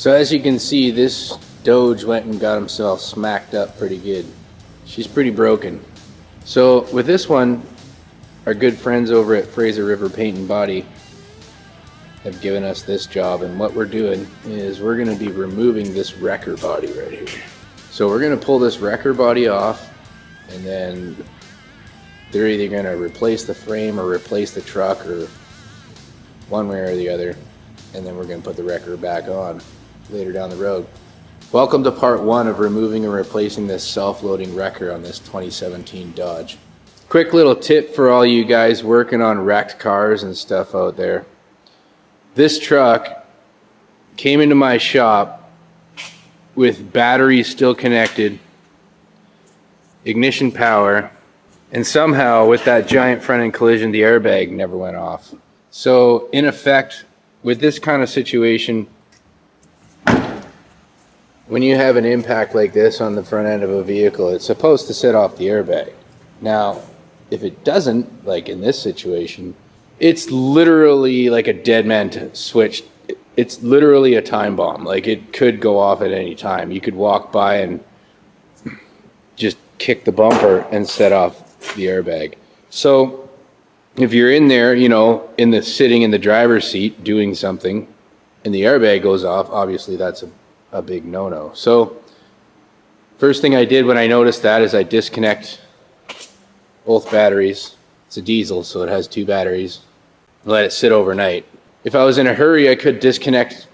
So as you can see, this Doge went and got himself smacked up pretty good. She's pretty broken. So with this one, our good friends over at Fraser River Paint and Body have given us this job, and what we're doing is we're going to be removing this wrecker body right here. So we're going to pull this wrecker body off, and then they're either going to replace the frame or replace the truck, or one way or the other, and then we're going to put the wrecker back on later down the road. Welcome to part one of removing and replacing this self-loading wrecker on this 2017 Dodge. Quick little tip for all you guys working on wrecked cars and stuff out there. This truck came into my shop with batteries still connected, ignition power, and somehow with that giant front end collision the airbag never went off. So in effect, with this kind of situation, when you have an impact like this on the front end of a vehicle, it's supposed to set off the airbag. Now, if it doesn't, like in this situation, it's literally like a dead man switch. It's literally a time bomb. Like, it could go off at any time. You could walk by and just kick the bumper and set off the airbag. So if you're in there, you know, sitting in the driver's seat doing something, and the airbag goes off, obviously that's a big no-no. So first thing I did when I noticed that is I disconnect both batteries. It's a diesel, so it has two batteries. Let it sit overnight. If I was in a hurry, I could disconnect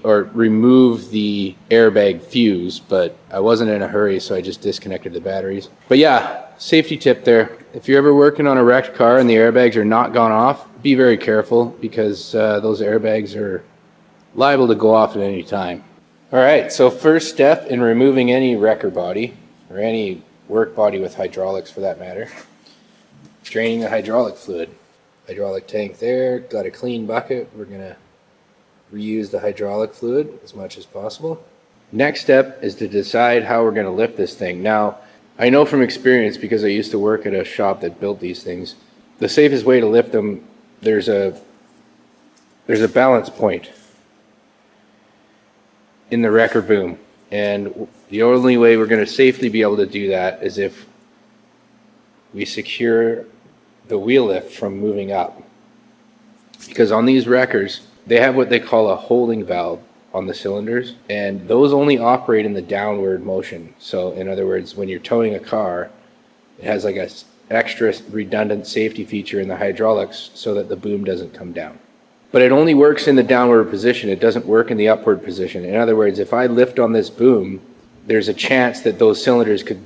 or remove the airbag fuse, but I wasn't in a hurry, so I just disconnected the batteries. But yeah, safety tip there. If you're ever working on a wrecked car and the airbags are not gone off, be very careful, because those airbags are liable to go off at any time. All right, so first step in removing any wrecker body, or any work body with hydraulics for that matter, draining the hydraulic fluid. Hydraulic tank there, got a clean bucket. We're gonna reuse the hydraulic fluid as much as possible. Next step is to decide how we're gonna lift this thing. Now, I know from experience, because I used to work at a shop that built these things, the safest way to lift them, there's a balance point in the wrecker boom. And the only way we're going to safely be able to do that is if we secure the wheel lift from moving up. Because on these wreckers, they have what they call a holding valve on the cylinders, and those only operate in the downward motion. So in other words, when you're towing a car, it has like a extra redundant safety feature in the hydraulics so that the boom doesn't come down. But it only works in the downward position. It doesn't work in the upward position. In other words, if I lift on this boom, there's a chance that those cylinders could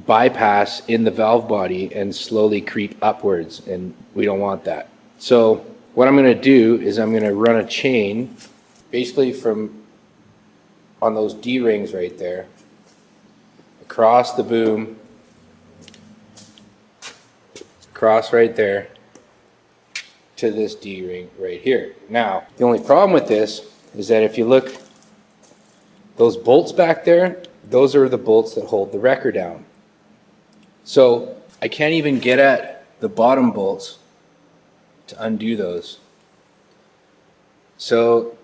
bypass in the valve body and slowly creep upwards, and we don't want that. So what I'm going to do is I'm going to run a chain basically from on those D-rings right there across the boom, across right there to this D-ring right here. Now, the only problem with this is that if you look, those bolts back there, those are the bolts that hold the wrecker down. So I can't even get at the bottom bolts to undo those. So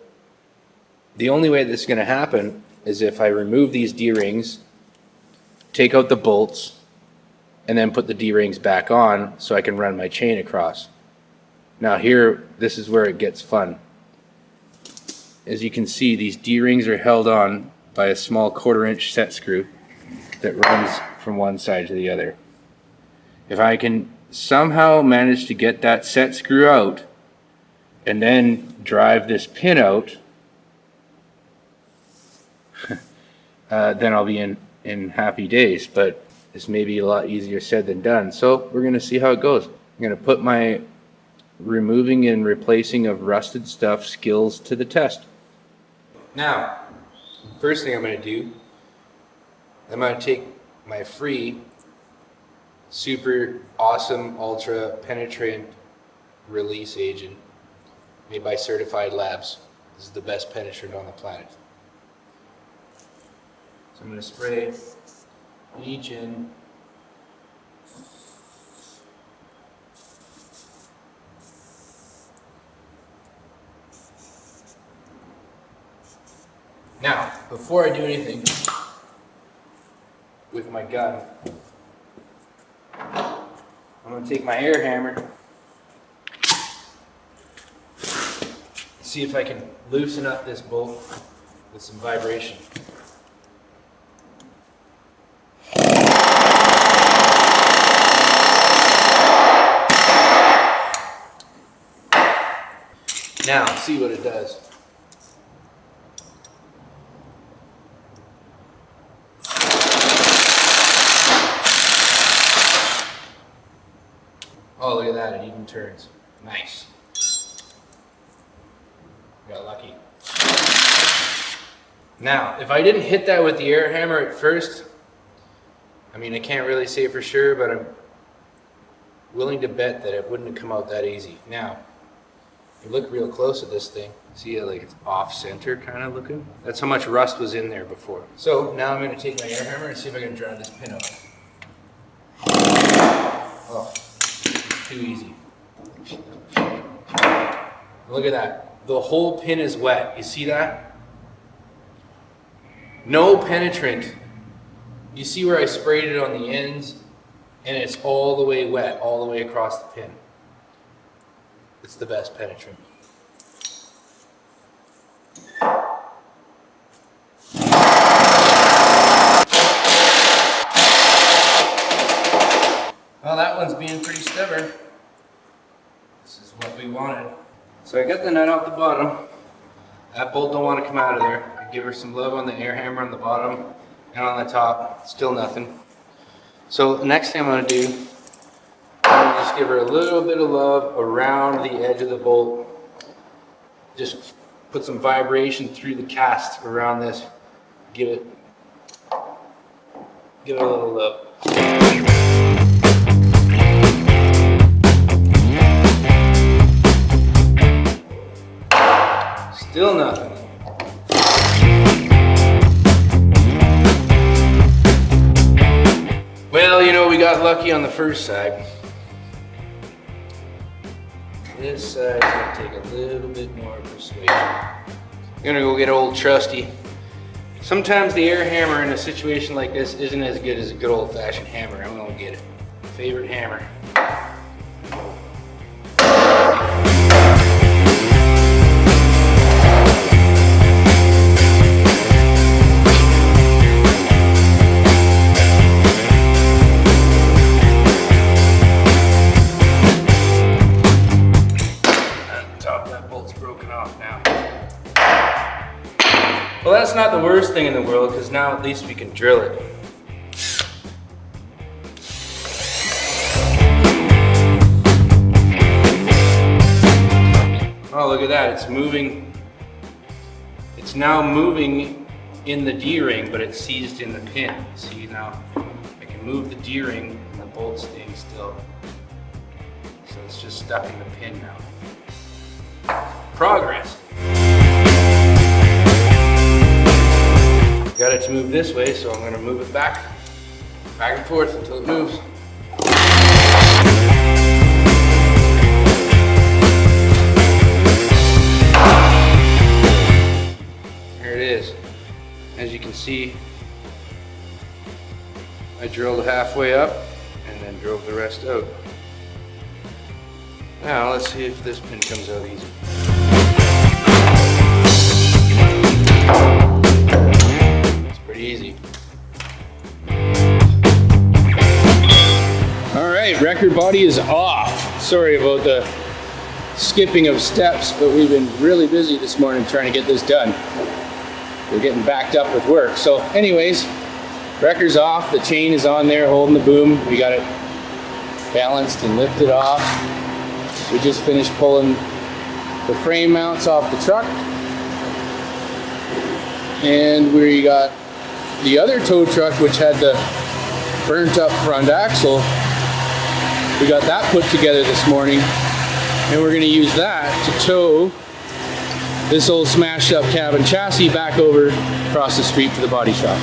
the only way this is going to happen is if I remove these D-rings, take out the bolts, and then put the D-rings back on so I can run my chain across. Now here, this is where it gets fun. As you can see, these D-rings are held on by a small 1/4-inch set screw that runs from one side to the other. If I can somehow manage to get that set screw out and then drive this pin out, then I'll be in happy days. But this may be a lot easier said than done. So we're going to see how it goes. I'm going to put my removing and replacing of rusted stuff skills to the test. Now, first thing I'm going to do, I'm going to take my free, super awesome, ultra penetrant release agent made by Certified Labs. This is the best penetrant on the planet. So I'm going to spray each in. before I do anything with my gun, I'm going to take my air hammer, see if I can loosen up this bolt with some vibration. Now, see what it does. Oh, look at that, it even turns. Nice. Got lucky. Now, if I didn't hit that with the air hammer at first, I mean, I can't really say for sure, but I'm willing to bet that it wouldn't have come out that easy. Now, if you look real close at this thing, see how like it's off-center kind of looking? That's how much rust was in there before. So now I'm going to take my air hammer and see if I can drive this pin out. Oh, too easy. Look at that. The whole pin is wet. You see that? No penetrant. You see where I sprayed it on the ends, and it's all the way wet, all the way across the pin. It's the best penetrant. Well, that one's being pretty stubborn. This is what we wanted. So I got the nut off the bottom. That bolt don't want to come out of there. I give her some love on the air hammer on the bottom and on the top. Still nothing. So the next thing I'm going to do, I'm going to just give her a little bit of love around the edge of the bolt. Just put some vibration through the cast around this. Give it a little love. Still nothing. Well, you know, we got lucky on the first side. This side's gonna take a little bit more persuasion. I'm gonna go get old trusty. Sometimes the air hammer in a situation like this isn't as good as a good old-fashioned hammer. I'm gonna get it. Favorite hammer. Well, that's not the worst thing in the world, because now at least we can drill it. Oh, look at that, it's moving. It's now moving in the D-ring, but it's seized in the pin. See, now I can move the D-ring and the bolt's staying still. So it's just stuck in the pin now. Progress. Got it to move this way, so I'm going to move it back and forth until it moves. There it is. As you can see, I drilled halfway up and then drove the rest out. Now let's see if this pin comes out easy. Easy. All right, record body is off. Sorry about the skipping of steps, but we've been really busy this morning trying to get this done. We're getting backed up with work. So anyways, record's off. The chain is on there holding the boom. We got it balanced and lifted off. We just finished pulling the frame mounts off the truck. And we got the other tow truck, which had the burnt up front axle. We got that put together this morning, and we're going to use that to tow this old smashed up cabin chassis back over across the street to the body shop.